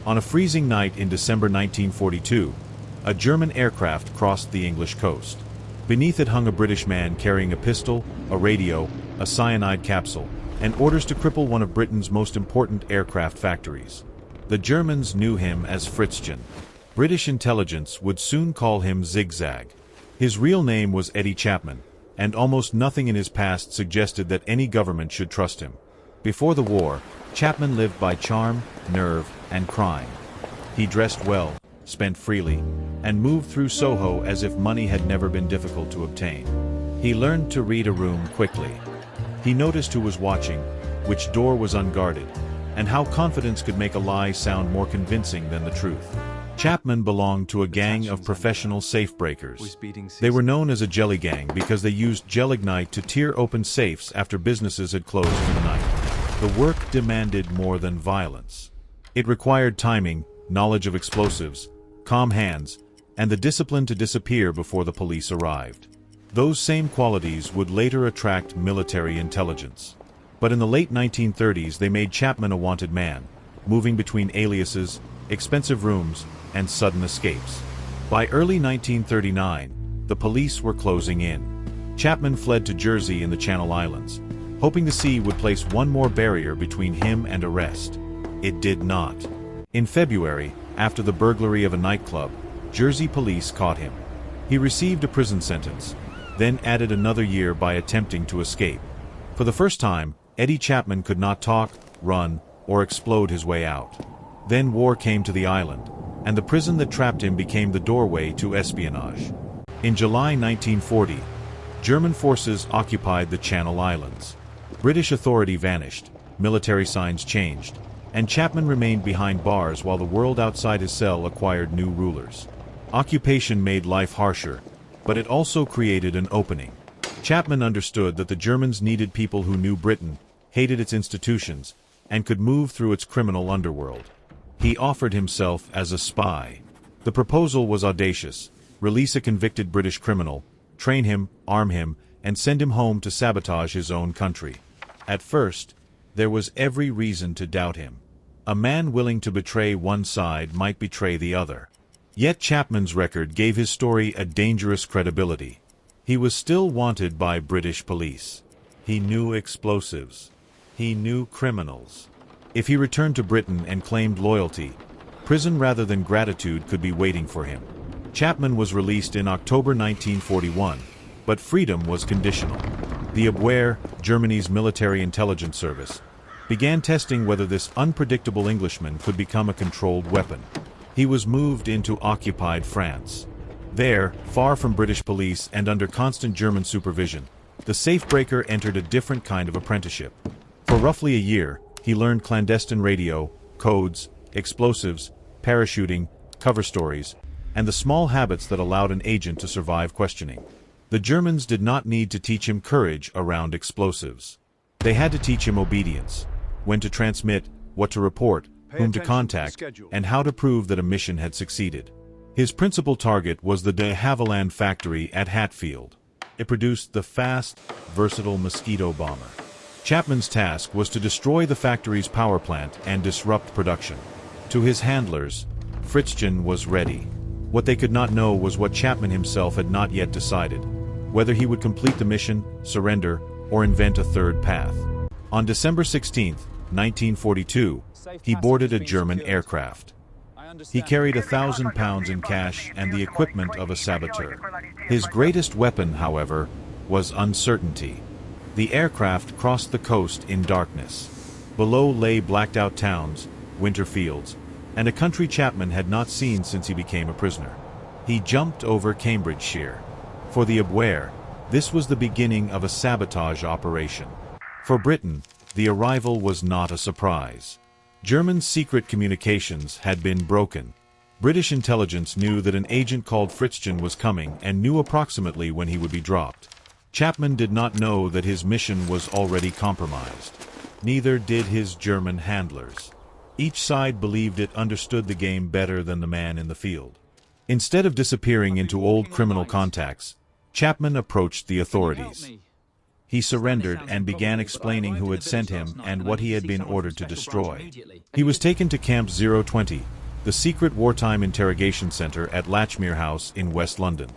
On a freezing night in December 1942, a German aircraft crossed the English coast. Beneath it hung a British man carrying a pistol, a radio, a cyanide capsule, and orders to cripple one of Britain's most important aircraft factories. The Germans knew him as Fritzchen. British intelligence would soon call him Zigzag. His real name was Eddie Chapman, and almost nothing in his past suggested that any government should trust him. Before the war, Chapman lived by charm, nerve, and crime. He dressed well, spent freely, and moved through Soho as if money had never been difficult to obtain. He learned to read a room quickly. He noticed who was watching, which door was unguarded, and how confidence could make a lie sound more convincing than the truth. Chapman belonged to a gang of professional safe-breakers. They were known as a jelly gang because they used gelignite to tear open safes after businesses had closed for the night. The work demanded more than violence. It required timing, knowledge of explosives, calm hands, and the discipline to disappear before the police arrived. Those same qualities would later attract military intelligence. But in the late 1930s they made Chapman a wanted man, moving between aliases, expensive rooms, and sudden escapes. By early 1939, the police were closing in. Chapman fled to Jersey in the Channel Islands, hoping the sea would place one more barrier between him and arrest. It did not. In February, after the burglary of a nightclub, Jersey police caught him. He received a prison sentence, then added another year by attempting to escape. For the first time, Eddie Chapman could not talk, run, or explode his way out. Then war came to the island, and the prison that trapped him became the doorway to espionage. In July 1940, German forces occupied the Channel Islands. British authority vanished, military signs changed, and Chapman remained behind bars while the world outside his cell acquired new rulers. Occupation made life harsher, but it also created an opening. Chapman understood that the Germans needed people who knew Britain, hated its institutions, and could move through its criminal underworld. He offered himself as a spy. The proposal was audacious: release a convicted British criminal, train him, arm him, and send him home to sabotage his own country. At first, there was every reason to doubt him. A man willing to betray one side might betray the other. Yet Chapman's record gave his story a dangerous credibility. He was still wanted by British police. He knew explosives. He knew criminals. If he returned to Britain and claimed loyalty, prison rather than gratitude could be waiting for him. Chapman was released in October 1941, but freedom was conditional. The WWII, Germany's military intelligence service, began testing whether this unpredictable Englishman could become a controlled weapon. He was moved into occupied France. There, far from British police and under constant German supervision, the safebreaker entered a different kind of apprenticeship. For roughly a year, he learned clandestine radio, codes, explosives, parachuting, cover stories, and the small habits that allowed an agent to survive questioning. The Germans did not need to teach him courage around explosives. They had to teach him obedience, when to transmit, what to report, whom to contact, and how to prove that a mission had succeeded. His principal target was the de Havilland factory at Hatfield. It produced the fast, versatile mosquito bomber. Chapman's task was to destroy the factory's power plant and disrupt production. To his handlers, Fritzchen was ready. What they could not know was what Chapman himself had not yet decided: whether he would complete the mission, surrender, or invent a third path. On December 16, 1942, he boarded a German aircraft. He carried 1,000 pounds in cash and the equipment of a saboteur. His greatest weapon, however, was uncertainty. The aircraft crossed the coast in darkness. Below lay blacked-out towns, winter fields, and a country Chapman had not seen since he became a prisoner. He jumped over Cambridgeshire. For the WWII, this was the beginning of a sabotage operation. For Britain, the arrival was not a surprise. German secret communications had been broken. British intelligence knew that an agent called Fritzchen was coming and knew approximately when he would be dropped. Chapman did not know that his mission was already compromised. Neither did his German handlers. Each side believed it understood the game better than the man in the field. Instead of disappearing into old criminal contacts, Chapman approached the authorities. He surrendered and began explaining who had sent him and what he had been ordered to destroy. He was taken to Camp 020, the secret wartime interrogation center at Latchmere House in West London.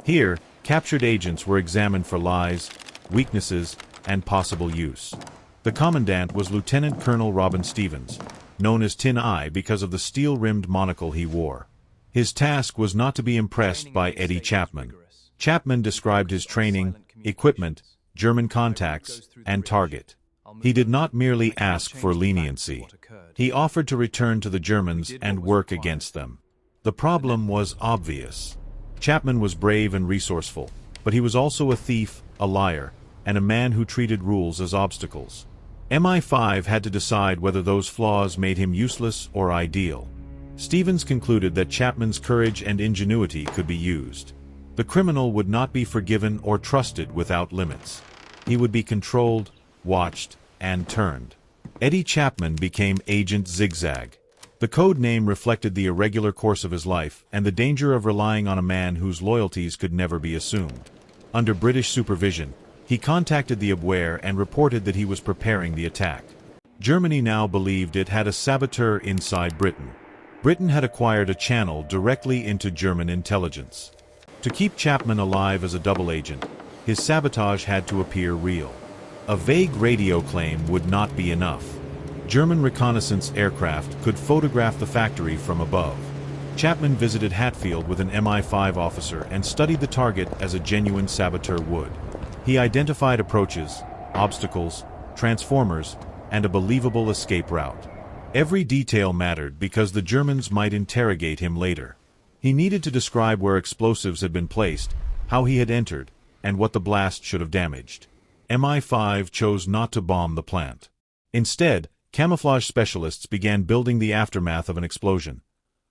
Here, captured agents were examined for lies, weaknesses, and possible use. The commandant was Lieutenant Colonel Robin Stevens, known as Tin Eye because of the steel-rimmed monocle he wore. His task was not to be impressed by Eddie Chapman. Chapman described his training, equipment, German contacts, and target. He did not merely ask for leniency. He offered to return to the Germans and work against them. The problem was obvious. Chapman was brave and resourceful, but he was also a thief, a liar, and a man who treated rules as obstacles. MI5 had to decide whether those flaws made him useless or ideal. Stevens concluded that Chapman's courage and ingenuity could be used. The criminal would not be forgiven or trusted without limits. He would be controlled, watched, and turned. Eddie Chapman became Agent Zigzag. The code name reflected the irregular course of his life and the danger of relying on a man whose loyalties could never be assumed. Under British supervision, he contacted the Abwehr and reported that he was preparing the attack. Germany now believed it had a saboteur inside Britain. Britain had acquired a channel directly into German intelligence. To keep Chapman alive as a double agent, his sabotage had to appear real. A vague radio claim would not be enough. German reconnaissance aircraft could photograph the factory from above. Chapman visited Hatfield with an MI5 officer and studied the target as a genuine saboteur would. He identified approaches, obstacles, transformers, and a believable escape route. Every detail mattered because the Germans might interrogate him later. He needed to describe where explosives had been placed, how he had entered, and what the blast should have damaged. MI5 chose not to bomb the plant. Instead, camouflage specialists began building the aftermath of an explosion.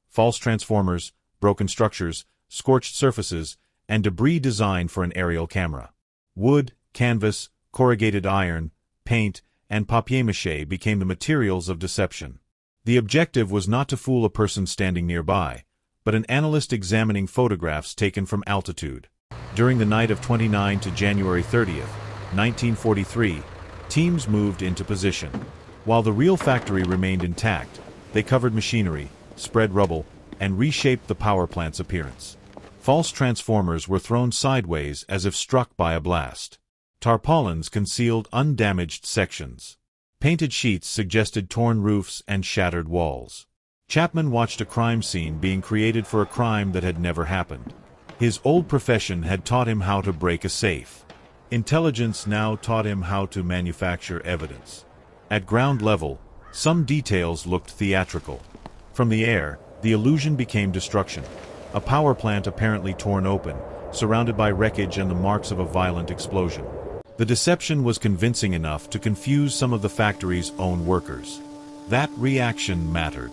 False transformers, broken structures, scorched surfaces, and debris designed for an aerial camera. Wood, canvas, corrugated iron, paint, and papier-mâché became the materials of deception. The objective was not to fool a person standing nearby, but an analyst examining photographs taken from altitude. During the night of 29 to January 30th, 1943, teams moved into position. While the real factory remained intact, they covered machinery, spread rubble, and reshaped the power plant's appearance. False transformers were thrown sideways as if struck by a blast. Tarpaulins concealed undamaged sections. Painted sheets suggested torn roofs and shattered walls. Chapman watched a crime scene being created for a crime that had never happened. His old profession had taught him how to break a safe. Intelligence now taught him how to manufacture evidence. At ground level, some details looked theatrical. From the air, the illusion became destruction. A power plant apparently torn open, surrounded by wreckage and the marks of a violent explosion. The deception was convincing enough to confuse some of the factory's own workers. That reaction mattered.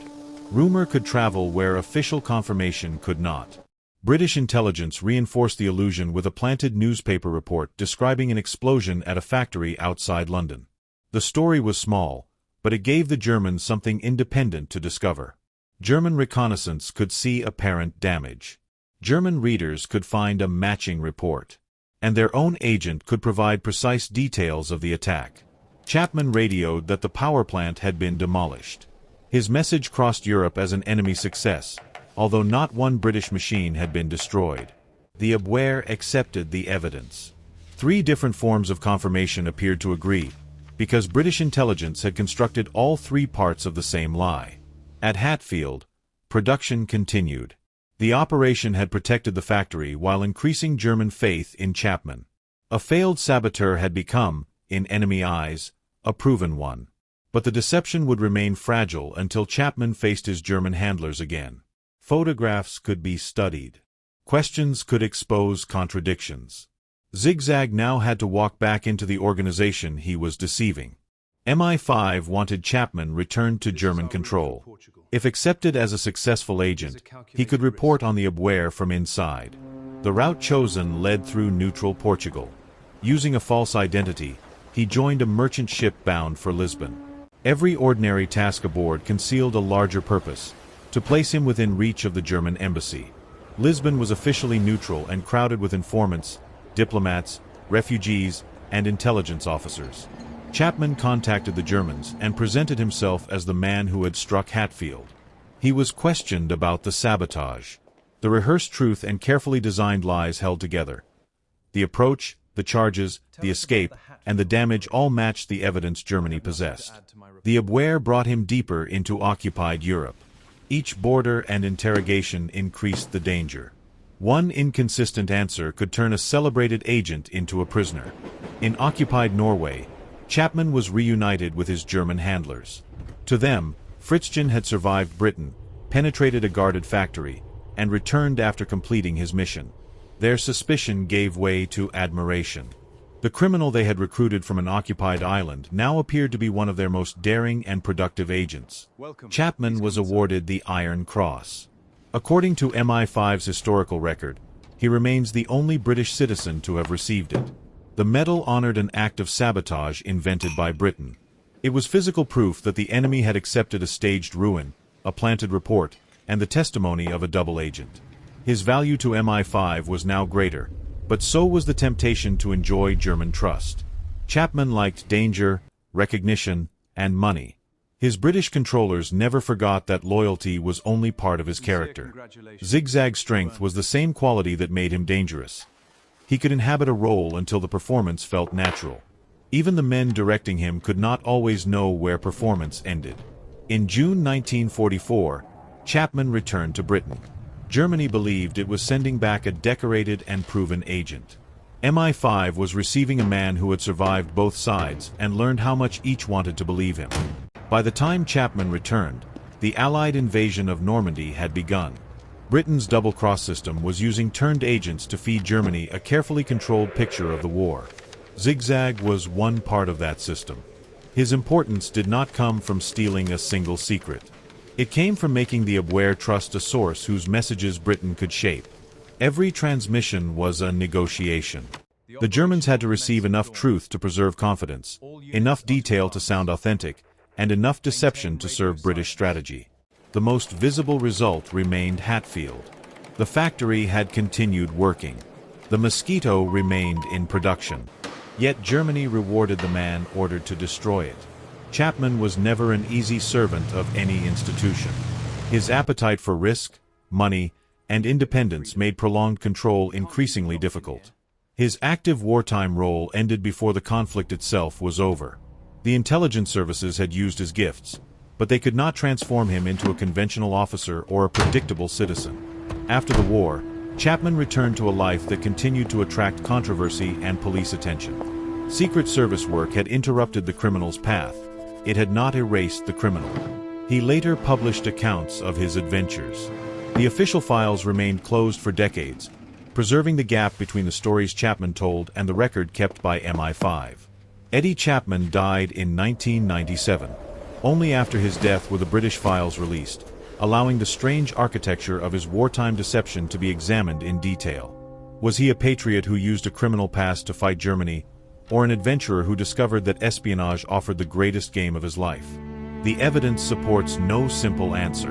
Rumor could travel where official confirmation could not. British intelligence reinforced the illusion with a planted newspaper report describing an explosion at a factory outside London. The story was small, but it gave the Germans something independent to discover. German reconnaissance could see apparent damage. German readers could find a matching report. And their own agent could provide precise details of the attack. Chapman radioed that the power plant had been demolished. His message crossed Europe as an enemy success, although not one British machine had been destroyed. The Abwehr accepted the evidence. 3 different forms of confirmation appeared to agree, because British intelligence had constructed all 3 parts of the same lie. At Hatfield, production continued. The operation had protected the factory while increasing German faith in Chapman. A failed saboteur had become, in enemy eyes, a proven one. But the deception would remain fragile until Chapman faced his German handlers again. Photographs could be studied. Questions could expose contradictions. Zigzag now had to walk back into the organization he was deceiving. MI5 wanted Chapman returned to German control. If accepted as a successful agent, he could report on the Abwehr from inside. The route chosen led through neutral Portugal. Using a false identity, he joined a merchant ship bound for Lisbon. Every ordinary task aboard concealed a larger purpose: to place him within reach of the German embassy. Lisbon was officially neutral and crowded with informants, diplomats, refugees, and intelligence officers. Chapman contacted the Germans and presented himself as the man who had struck Hatfield. He was questioned about the sabotage. The rehearsed truth and carefully designed lies held together. The approach, the charges, the escape, and the damage all matched the evidence Germany possessed. The WWII brought him deeper into occupied Europe. Each border and interrogation increased the danger. One inconsistent answer could turn a celebrated agent into a prisoner. In occupied Norway, Chapman was reunited with his German handlers. To them, Fritzchen had survived Britain, penetrated a guarded factory, and returned after completing his mission. Their suspicion gave way to admiration. The criminal they had recruited from an occupied island now appeared to be one of their most daring and productive agents. Chapman was awarded the Iron Cross. According to MI5's historical record, he remains the only British citizen to have received it. The medal honored an act of sabotage invented by Britain. It was physical proof that the enemy had accepted a staged ruin, a planted report, and the testimony of a double agent. His value to MI5 was now greater, but so was the temptation to enjoy German trust. Chapman liked danger, recognition, and money. His British controllers never forgot that loyalty was only part of his character. Zigzag's strength was the same quality that made him dangerous. He could inhabit a role until the performance felt natural. Even the men directing him could not always know where performance ended. In June 1944, Chapman returned to Britain. Germany believed it was sending back a decorated and proven agent. MI5 was receiving a man who had survived both sides and learned how much each wanted to believe him. By the time Chapman returned, the Allied invasion of Normandy had begun. Britain's double-cross system was using turned agents to feed Germany a carefully controlled picture of the war. Zigzag was one part of that system. His importance did not come from stealing a single secret. It came from making the WWII trust a source whose messages Britain could shape. Every transmission was a negotiation. The Germans had to receive enough truth to preserve confidence, enough detail to sound authentic, and enough deception to serve British strategy. The most visible result remained Hatfield. The factory had continued working. The Mosquito remained in production. Yet Germany rewarded the man ordered to destroy it. Chapman was never an easy servant of any institution. His appetite for risk, money, and independence made prolonged control increasingly difficult. His active wartime role ended before the conflict itself was over. The intelligence services had used his gifts, but they could not transform him into a conventional officer or a predictable citizen. After the war, Chapman returned to a life that continued to attract controversy and police attention. Secret Service work had interrupted the criminal's path. It had not erased the criminal. He later published accounts of his adventures. The official files remained closed for decades, preserving the gap between the stories Chapman told and the record kept by MI5. Eddie Chapman died in 1997. Only after his death were the British files released, allowing the strange architecture of his wartime deception to be examined in detail. Was he a patriot who used a criminal past to fight Germany, or an adventurer who discovered that espionage offered the greatest game of his life? The evidence supports no simple answer.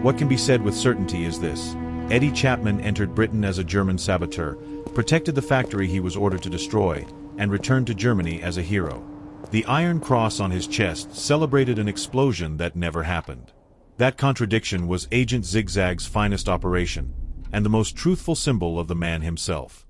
What can be said with certainty is this: Eddie Chapman entered Britain as a German saboteur, protected the factory he was ordered to destroy, and returned to Germany as a hero. The Iron Cross on his chest celebrated an explosion that never happened. That contradiction was Agent Zigzag's finest operation, and the most truthful symbol of the man himself.